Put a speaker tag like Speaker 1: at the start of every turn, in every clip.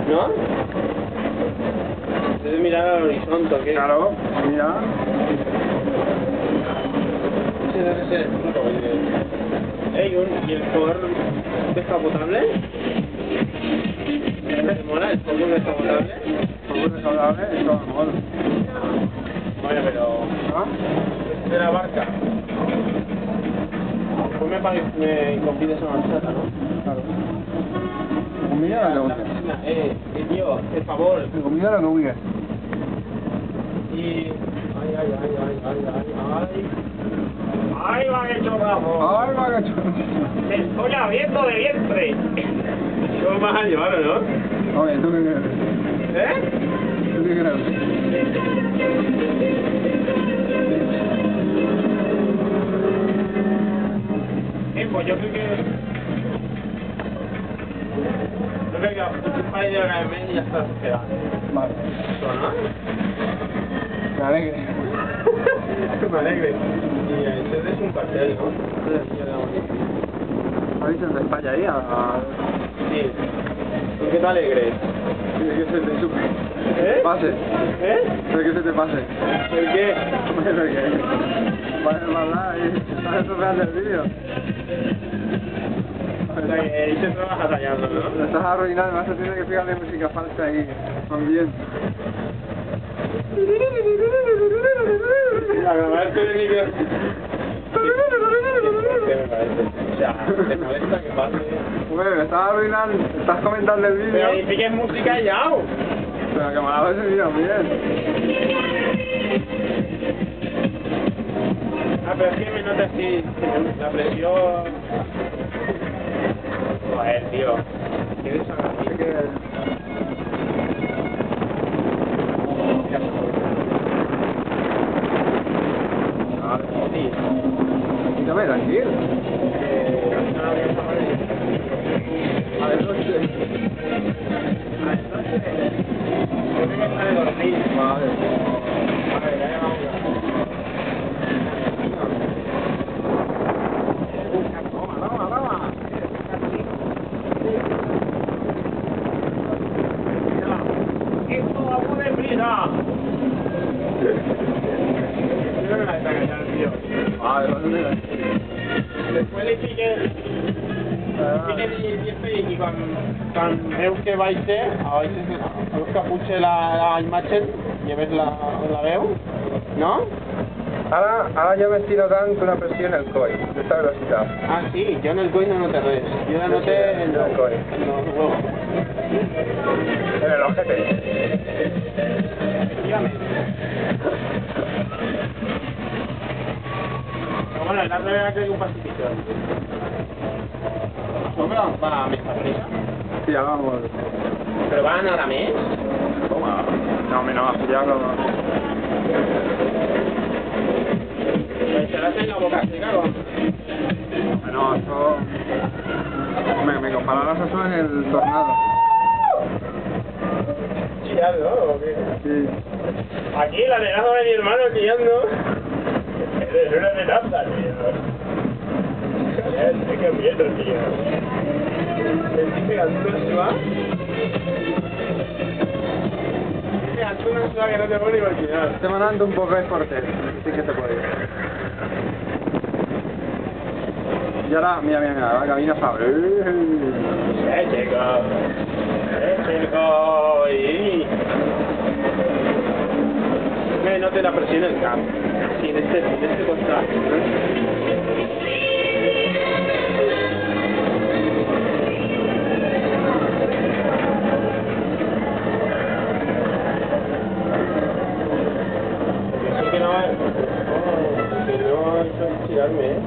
Speaker 1: ¿No? Debes mirar al horizonte, ¿o qué?
Speaker 2: Claro, mira.
Speaker 1: Sí, debe ser puto, ¿y el color descapotable? ¿Te mola el color descapotable?
Speaker 2: Poco desagradable, esto amor.
Speaker 1: Bueno, pero...
Speaker 2: ¿Ah?
Speaker 1: Es de la barca. Pues me convides a una chata, ¿no?
Speaker 2: Claro. ¿Comida o no?
Speaker 1: La piscina, tío, por favor.
Speaker 2: ¿Comida o no?
Speaker 1: Y... ¡Ay, va que chorrazo!
Speaker 2: ¡Ay, vagacho!
Speaker 1: ¡Te estoy abriendo de vientre! ¿Cómo vas a llevarlo, no?
Speaker 2: Oye, ¿tú qué crees?
Speaker 1: ¿Eh?
Speaker 2: ¿Tú qué crees?
Speaker 1: Pues yo creo que... Yo creo que un par de horas y ya está quedado.
Speaker 2: Vale.
Speaker 1: ¿No?
Speaker 2: Me alegre.
Speaker 1: Me alegre. Y ese es un cartel, ¿no?
Speaker 2: ¿Habéis el de España ahí?
Speaker 1: Sí. ¿Por qué te alegres?
Speaker 2: Tiene que se te pase.
Speaker 1: ¿Eh?
Speaker 2: Tiene que se te pase.
Speaker 1: ¿Por qué?
Speaker 2: Bueno, que... Vale, maldad, ¿estás estropeando el vídeo?
Speaker 1: O sea, que ahí se trabaja tallando,
Speaker 2: Lo
Speaker 1: ¿no?
Speaker 2: estás arruinando, vas a tener que fijarle música falsa ahí, también.
Speaker 1: A grabar esto de micro. ¿Qué me parece? O sea, ¿te molesta que pase?
Speaker 2: Bueno, me estás arruinando, estás comentando el vídeo.
Speaker 1: Pero dice que es música ya, ¿o?
Speaker 2: Pero que me la ves el vídeo bien.
Speaker 1: Ah, pero es que me nota así, la presión... Joder, tío. Qué desagradable.
Speaker 2: Así que...
Speaker 1: Sí.
Speaker 2: Quítame, tranquilo. A ver, no sé.
Speaker 1: Yo creo que está de dormir.
Speaker 2: Vale.
Speaker 1: A ver, ya vamos. Toma. Esto va muy deprisa. Yo no la está callando, tío.
Speaker 2: Vale, vale.
Speaker 1: Después li fiqué i quan veus que vaig ser, veus que puja la imatge i ves la veu, no?
Speaker 2: Ahora yo me estoy notando una presión en el coll, de esta velocidad.
Speaker 1: Ah, sí, jo en el coll no noté res. Jo la noté en
Speaker 2: el coll.
Speaker 1: los huevos.
Speaker 2: En el ojete.
Speaker 1: Efectivament. Però bueno, l'altra vegada crec que un pacificio. Home, va més per pressa.
Speaker 2: Sí, ya vamos.
Speaker 1: Però va anar a més?
Speaker 2: Toma. No, me no, ya no.
Speaker 1: Estarás en la boca seca con...
Speaker 2: No, eso... Me compararás eso en el tornado.
Speaker 1: ¿Chillando o qué?
Speaker 2: Sí.
Speaker 1: Aquí la amenaza de mi hermano chillando. Es una amenaza, tío. Joder, qué miedo, tío. Me estoy pegando una suba. Me pegando una suba que no te puedo ni imaginar.
Speaker 2: Estoy mandando un poco de corte, sí que te puedo ir. Y ahora, mira, la cabina sabe.
Speaker 1: Chico. Y... Me note la presión en el campo. Sí, de este costado. Eso que no es... que no es tirarme, ¿eh?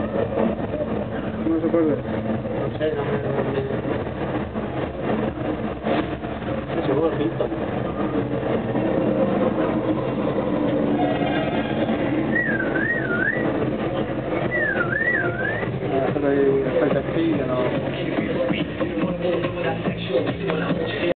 Speaker 2: No se puede.
Speaker 1: No sé, no me...